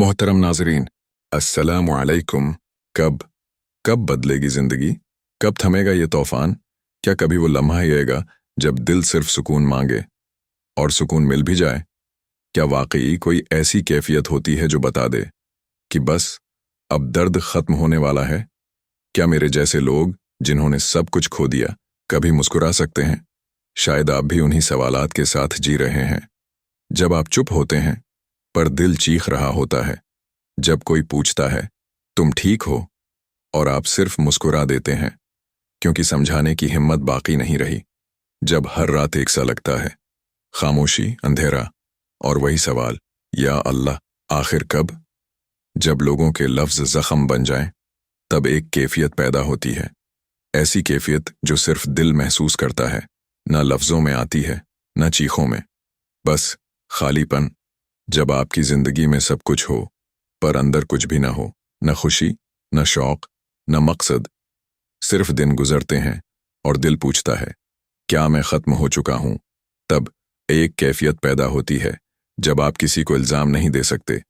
मोहतरम नाजरीन, अस्सलामु अलैकुम। कब कब बदलेगी ज़िंदगी? कब थमेगा ये तूफान? क्या कभी वो लम्हा आएगा जब दिल सिर्फ सुकून मांगे और सुकून मिल भी जाए? क्या वाकई कोई ऐसी कैफियत होती है जो बता दे कि बस अब दर्द ख़त्म होने वाला है? क्या मेरे जैसे लोग जिन्होंने सब कुछ खो दिया कभी मुस्कुरा सकते हैं? शायद आप भी उन्हीं सवालात के साथ जी रहे हैं। जब आप चुप होते हैं पर दिल चीख रहा होता है, जब कोई पूछता है तुम ठीक हो और आप सिर्फ मुस्कुरा देते हैं क्योंकि समझाने की हिम्मत बाकी नहीं रही, जब हर रात एक सा लगता है, खामोशी, अंधेरा और वही सवाल, या अल्लाह आखिर कब? जब लोगों के लफ्ज़ ज़ख्म बन जाएं, तब एक कैफियत पैदा होती है, ऐसी कैफियत जो सिर्फ दिल महसूस करता है, न लफ्ज़ों में आती है न चीखों में, बस खालीपन। जब आपकी ज़िंदगी में सब कुछ हो पर अंदर कुछ भी न हो, न खुशी, न शौक़, न मकसद, सिर्फ दिन गुजरते हैं और दिल पूछता है क्या मैं ख़त्म हो चुका हूँ? तब एक कैफियत पैदा होती है जब आप किसी को इल्ज़ाम नहीं दे सकते,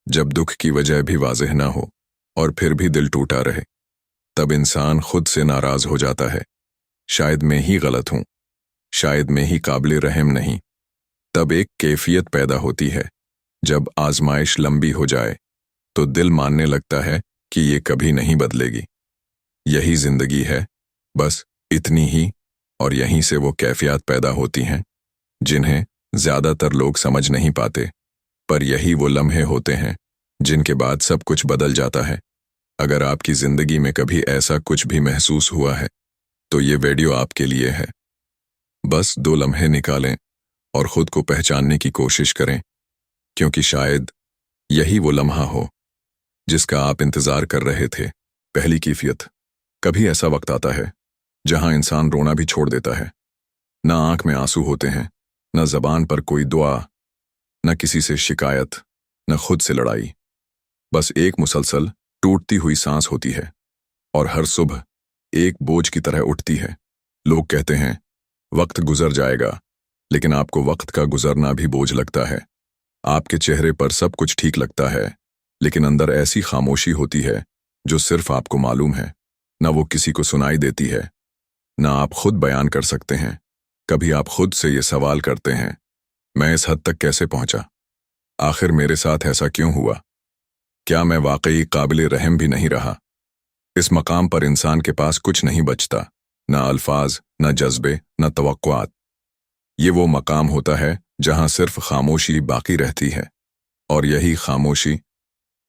जब दुख की वजह भी वाज़ेह ना हो और फिर भी दिल टूटा रहे, तब इंसान खुद से नाराज़ हो जाता है। शायद मैं ही गलत हूँ, शायद मैं ही काबिल रहम नहीं। तब एक कैफियत पैदा होती है जब आजमाइश लंबी हो जाए तो दिल मानने लगता है कि ये कभी नहीं बदलेगी, यही ज़िंदगी है, बस इतनी ही। और यहीं से वो कैफियत पैदा होती हैं जिन्हें ज़्यादातर लोग समझ नहीं पाते, पर यही वो लम्हे होते हैं जिनके बाद सब कुछ बदल जाता है। अगर आपकी ज़िंदगी में कभी ऐसा कुछ भी महसूस हुआ है तो ये वीडियो आपके लिए है। बस 2 लम्हे निकालें और ख़ुद को पहचानने की कोशिश करें, क्योंकि शायद यही वो लम्हा हो जिसका आप इंतज़ार कर रहे थे। पहली कैफियत। कभी ऐसा वक्त आता है जहां इंसान रोना भी छोड़ देता है, ना आंख में आंसू होते हैं, ना ज़बान पर कोई दुआ, न किसी से शिकायत, न खुद से लड़ाई, बस एक मुसलसल टूटती हुई सांस होती है और हर सुबह एक बोझ की तरह उठती है। लोग कहते हैं वक्त गुजर जाएगा, लेकिन आपको वक्त का गुजरना भी बोझ लगता है। आपके चेहरे पर सब कुछ ठीक लगता है, लेकिन अंदर ऐसी खामोशी होती है जो सिर्फ आपको मालूम है, ना वो किसी को सुनाई देती है, ना आप खुद बयान कर सकते हैं। कभी आप खुद से ये सवाल करते हैं, मैं इस हद तक कैसे पहुंचा? आखिर मेरे साथ ऐसा क्यों हुआ? क्या मैं वाकई काबिल रहम भी नहीं रहा? इस मकाम पर इंसान के पास कुछ नहीं बचता, ना अल्फाज, ना जज्बे, ना तवक्कुआत। ये वो मकाम होता है जहां सिर्फ खामोशी बाकी रहती है, और यही खामोशी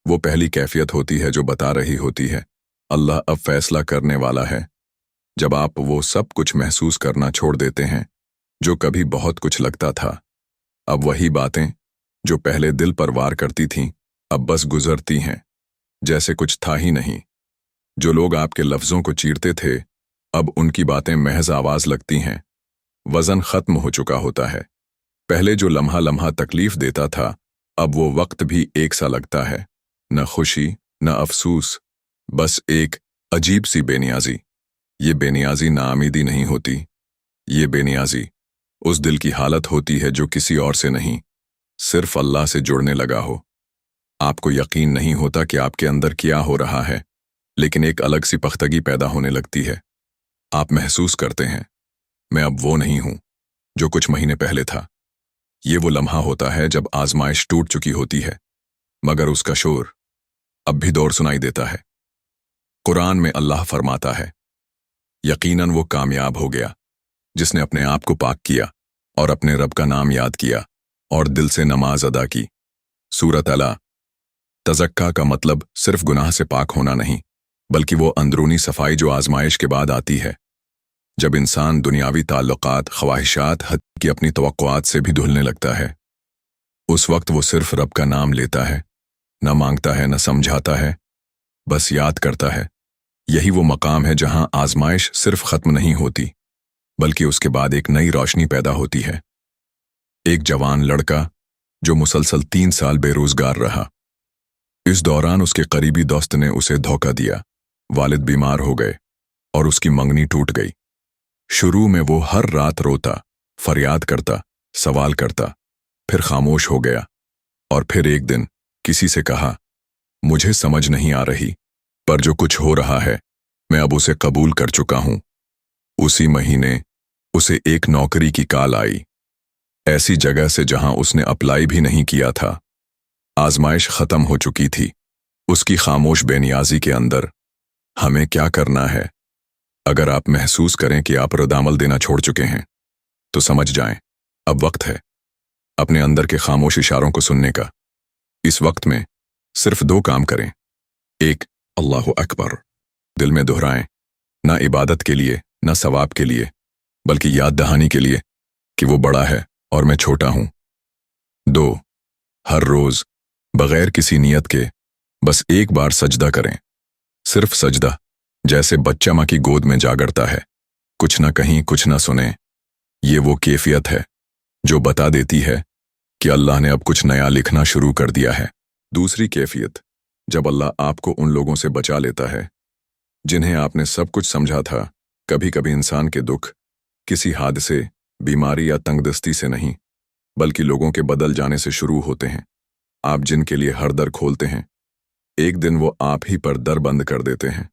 वो पहली कैफियत होती है जो बता रही होती है अल्लाह अब फैसला करने वाला है। जब आप वो सब कुछ महसूस करना छोड़ देते हैं जो कभी बहुत कुछ लगता था, अब वही बातें जो पहले दिल पर वार करती थीं अब बस गुजरती हैं जैसे कुछ था ही नहीं। जो लोग आपके लफ्ज़ों को चीरते थे अब उनकी बातें महज आवाज़ लगती हैं। वज़न ख़त्म हो चुका होता है। पहले जो लम्हा लम्हा तकलीफ़ देता था अब वो वक्त भी एक सा लगता है, न खुशी न अफसूस, बस एक अजीब सी बेनियाजी। ये बेनियाजी नाउमीदी नहीं होती, ये बेनियाजी उस दिल की हालत होती है जो किसी और से नहीं, सिर्फ अल्लाह से जुड़ने लगा हो। आपको यकीन नहीं होता कि आपके अंदर क्या हो रहा है, लेकिन एक अलग सी पख्तगी पैदा होने लगती है। आप महसूस करते हैं मैं अब वो नहीं हूं जो कुछ महीने पहले था। ये वो लम्हा होता है जब आजमाइश टूट चुकी होती है, मगर उसका शोर अब भी दौर सुनाई देता है। कुरान में अल्लाह फरमाता है, यकीनन वो कामयाब हो गया जिसने अपने आप को पाक किया और अपने रब का नाम याद किया और दिल से नमाज अदा की। सूरत अला। तज़क्का का मतलब सिर्फ गुनाह से पाक होना नहीं, बल्कि वो अंदरूनी सफाई जो आजमाइश के बाद आती है। जब इंसान दुनियावी ताल्लुकात, ख्वाहिशात, हत्ता कि अपनी तवक्कुआत से भी धुलने लगता है, उस वक्त वो सिर्फ रब का नाम लेता है, न मांगता है न समझाता है, बस याद करता है। यही वो मकाम है जहां आजमाइश सिर्फ ख़त्म नहीं होती, बल्कि उसके बाद एक नई रोशनी पैदा होती है। एक जवान लड़का जो मुसलसल 3 साल बेरोजगार रहा। इस दौरान उसके करीबी दोस्त ने उसे धोखा दिया, वालिद बीमार हो गए और उसकी मंगनी टूट गई। शुरू में वो हर रात रोता, फरियाद करता, सवाल करता, फिर खामोश हो गया और फिर एक दिन किसी से कहा, मुझे समझ नहीं आ रही, पर जो कुछ हो रहा है मैं अब उसे कबूल कर चुका हूं। उसी महीने उसे एक नौकरी की कॉल आई, ऐसी जगह से जहां उसने अप्लाई भी नहीं किया था। आजमाइश खत्म हो चुकी थी। उसकी खामोश बेनियाजी के अंदर, हमें क्या करना है? अगर आप महसूस करें कि आप रद्दामल देना छोड़ चुके हैं तो समझ जाएं, अब वक्त है अपने अंदर के खामोश इशारों को सुनने का। इस वक्त में सिर्फ 2 काम करें। एक, अल्लाहु अकबर दिल में दोहराएं, ना इबादत के लिए ना सवाब के लिए, बल्कि याद दहानी के लिए कि वो बड़ा है और मैं छोटा हूं। 2, हर रोज बगैर किसी नियत के बस एक बार सजदा करें, सिर्फ सजदा, जैसे बच्चा मां की गोद में जागरता है, कुछ ना कहीं कुछ ना सुने। ये वो कैफियत है जो बता देती है कि अल्लाह ने अब कुछ नया लिखना शुरू कर दिया है। दूसरी कैफियत, जब अल्लाह आपको उन लोगों से बचा लेता है जिन्हें आपने सब कुछ समझा था। कभी कभी इंसान के दुख किसी हादसे, बीमारी या तंगदस्ती से नहीं, बल्कि लोगों के बदल जाने से शुरू होते हैं। आप जिनके लिए हर दर खोलते हैं, एक दिन वो आप ही पर दर बंद कर देते हैं।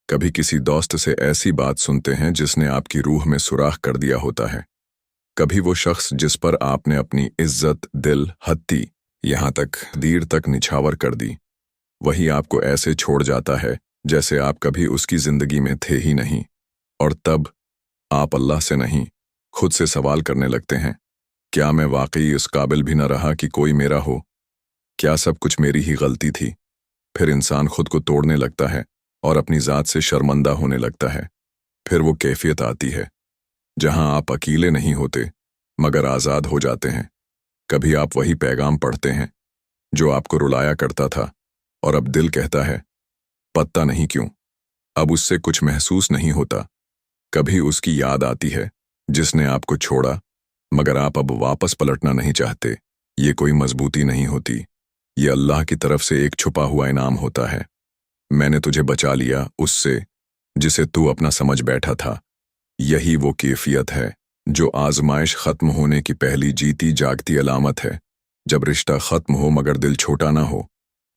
कभी किसी दोस्त से ऐसी बात सुनते हैं जिसने आपकी रूह में सुराख कर दिया होता है। कभी वो शख्स जिस पर आपने अपनी इज्जत, दिल, हत्ती, यहां तक दीर तक निछावर कर दी, वही आपको ऐसे छोड़ जाता है जैसे आप कभी उसकी जिंदगी में थे ही नहीं। और तब आप अल्लाह से नहीं, खुद से सवाल करने लगते हैं, क्या मैं वाकई उस काबिल भी न रहा कि कोई मेरा हो? क्या सब कुछ मेरी ही गलती थी? फिर इंसान खुद को तोड़ने लगता है और अपनी ज़ात से शर्मंदा होने लगता है। फिर वो कैफियत आती है जहां आप अकेले नहीं होते मगर आज़ाद हो जाते हैं। कभी आप वही पैगाम पढ़ते हैं जो आपको रुलाया करता था, और अब दिल कहता है, पता नहीं क्यों अब उससे कुछ महसूस नहीं होता। कभी उसकी याद आती है जिसने आपको छोड़ा, मगर आप अब वापस पलटना नहीं चाहते। ये कोई मजबूती नहीं होती, ये अल्लाह की तरफ से एक छुपा हुआ इनाम होता है। मैंने तुझे बचा लिया उससे जिसे तू अपना समझ बैठा था। यही वो कैफियत है जो आजमाइश खत्म होने की पहली जीती जागती अलामत है। जब रिश्ता खत्म हो मगर दिल छोटा ना हो।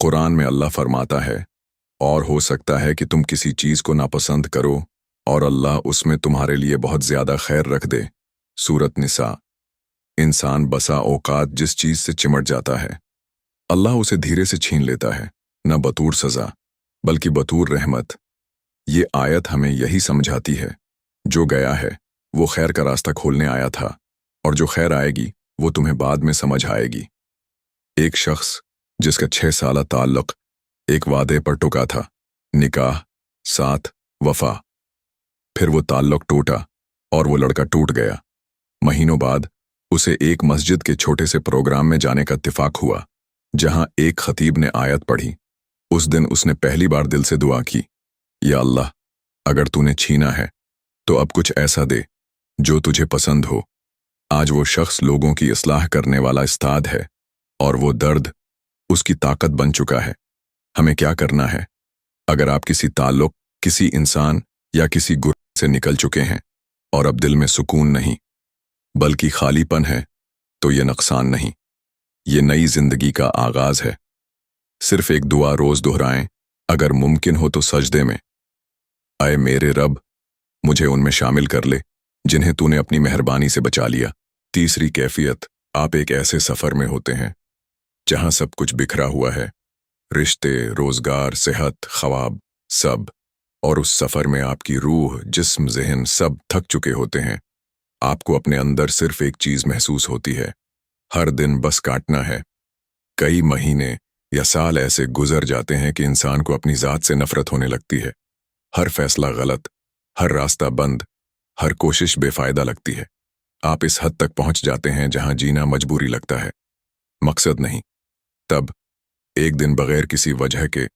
कुरान में अल्लाह फरमाता है, और हो सकता है कि तुम किसी चीज को नापसंद करो और अल्लाह उसमें तुम्हारे लिए बहुत ज्यादा खैर रख दे। सूरत निसा। इंसान बसा औकात जिस चीज से चिमट जाता है, अल्लाह उसे धीरे से छीन लेता है, न बतूर सजा बल्कि बतूर रहमत। ये आयत हमें यही समझाती है, जो गया है वो खैर का रास्ता खोलने आया था, और जो खैर आएगी वो तुम्हें बाद में समझ आएगी। एक शख्स जिसका 6 साल ताल्लुक एक वादे पर टुका था, निकाह, साथ, वफा। फिर वो ताल्लुक टूटा और वो लड़का टूट गया। महीनों बाद उसे एक मस्जिद के छोटे से प्रोग्राम में जाने का इत्तेफाक हुआ, जहां एक खतीब ने आयत पढ़ी। उस दिन उसने पहली बार दिल से दुआ की, या अल्लाह, अगर तूने छीना है तो अब कुछ ऐसा दे जो तुझे पसंद हो। आज वो शख्स लोगों की इस्लाह करने वाला उस्ताद है, और वो दर्द उसकी ताकत बन चुका है। हमें क्या करना है? अगर आप किसी ताल्लुक, किसी इंसान या किसी गुर से निकल चुके हैं और अब दिल में सुकून नहीं बल्कि खालीपन है, तो ये नुकसान नहीं, ये नई जिंदगी का आगाज है। सिर्फ एक दुआ रोज दोहराएं, अगर मुमकिन हो तो सजदे में, आए मेरे रब, मुझे उनमें शामिल कर ले जिन्हें तूने अपनी मेहरबानी से बचा लिया। तीसरी कैफियत, आप एक ऐसे सफर में होते हैं जहां सब कुछ बिखरा हुआ है, रिश्ते, रोजगार, सेहत, ख्वाब, सब। और उस सफर में आपकी रूह, जिस्म, ज़हन सब थक चुके होते हैं। आपको अपने अंदर सिर्फ एक चीज महसूस होती है, हर दिन बस काटना है। कई महीने या साल ऐसे गुजर जाते हैं कि इंसान को अपनी जात से नफरत होने लगती है। हर फैसला गलत, हर रास्ता बंद, हर कोशिश बेफायदा लगती है। आप इस हद तक पहुंच जाते हैं जहां जीना मजबूरी लगता है, मकसद नहीं। तब एक दिन बगैर किसी वजह के,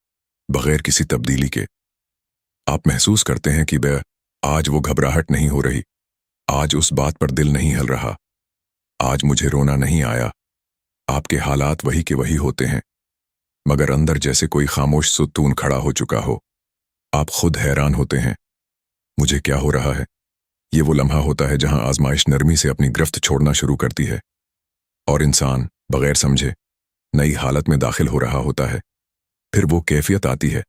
बगैर किसी तब्दीली के, आप महसूस करते हैं कि आज वो घबराहट नहीं हो रही, आज उस बात पर दिल नहीं हिल रहा, आज मुझे रोना नहीं आया। आपके हालात वही के वही होते हैं, मगर अंदर जैसे कोई खामोश सुतून खड़ा हो चुका हो। आप खुद हैरान होते हैं, मुझे क्या हो रहा है? ये वो लम्हा होता है जहां आजमाइश नरमी से अपनी गिरफ्त छोड़ना शुरू करती है, और इंसान बगैर समझे नई हालत में दाखिल हो रहा होता है। फिर वो कैफियत आती है,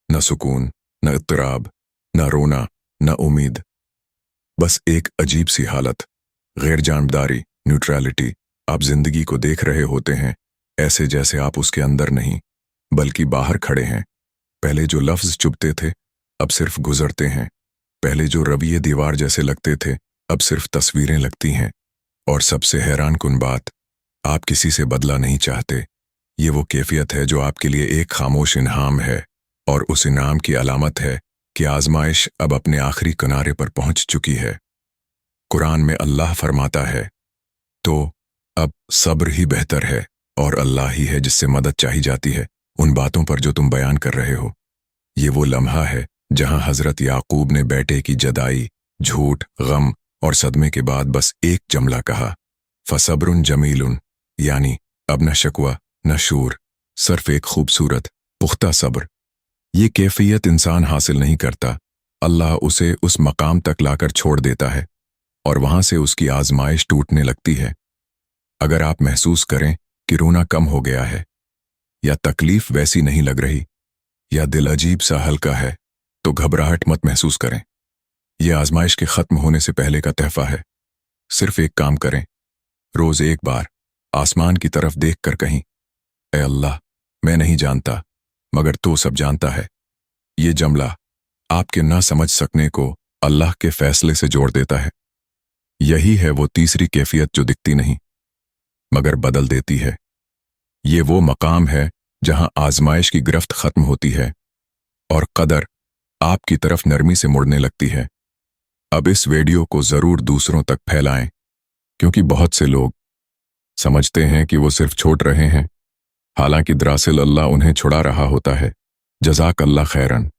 न सुकून, न इत्तराब, न रोना, न उम्मीद, बस एक अजीब सी हालत, गैर जानबदारी, न्यूट्रलिटी। आप जिंदगी को देख रहे होते हैं ऐसे जैसे आप उसके अंदर नहीं बल्कि बाहर खड़े हैं। पहले जो लफ्ज चुभते थे अब सिर्फ गुजरते हैं। पहले जो रवैये दीवार जैसे लगते थे अब सिर्फ तस्वीरें लगती हैं। और सबसे हैरान कुन बात, आप किसी से बदला नहीं चाहते। ये वो कैफियत है जो आपके लिए एक खामोश इनाम है, और उस इनाम की अलामत है कि आजमाइश अब अपने आखिरी किनारे पर पहुंच चुकी है। कुरान में अल्लाह फरमाता है, तो अब सब्र ही बेहतर है और अल्लाह ही है जिससे मदद चाही जाती है उन बातों पर जो तुम बयान कर रहे हो। ये वो लम्हा है जहां हजरत याकूब ने बेटे की जदाई, झूठ, गम और सदमे के बाद बस एक जमला कहा, फसब्रुन जमीलुन, यानी अब न शकवा न शूर, सिर्फ एक खूबसूरत पुख्ता सब्र। ये कैफियत इंसान हासिल नहीं करता, अल्लाह उसे उस मकाम तक लाकर छोड़ देता है और वहां से उसकी आजमाइश टूटने लगती है। अगर आप महसूस करें कि रोना कम हो गया है, या तकलीफ वैसी नहीं लग रही, या दिल अजीब सा हल्का है, तो घबराहट मत महसूस करें। यह आजमाइश के खत्म होने से पहले का तहफा है। सिर्फ एक काम करें, रोज एक बार आसमान की तरफ देखकर कहीं, ए अल्लाह, मैं नहीं जानता मगर तू सब जानता है। ये जमला आपके ना समझ सकने को अल्लाह के फैसले से जोड़ देता है। यही है वो तीसरी कैफियत जो दिखती नहीं मगर बदल देती है। ये वो मकाम है जहां आजमाइश की गिरफ्त खत्म होती है और कदर आपकी तरफ नरमी से मुड़ने लगती है। अब इस वीडियो को जरूर दूसरों तक फैलाएं, क्योंकि बहुत से लोग समझते हैं कि वो सिर्फ छोड़ रहे हैं, हालांकि दरअसल अल्लाह उन्हें छुड़ा रहा होता है। जज़ाक अल्लाह खैरन।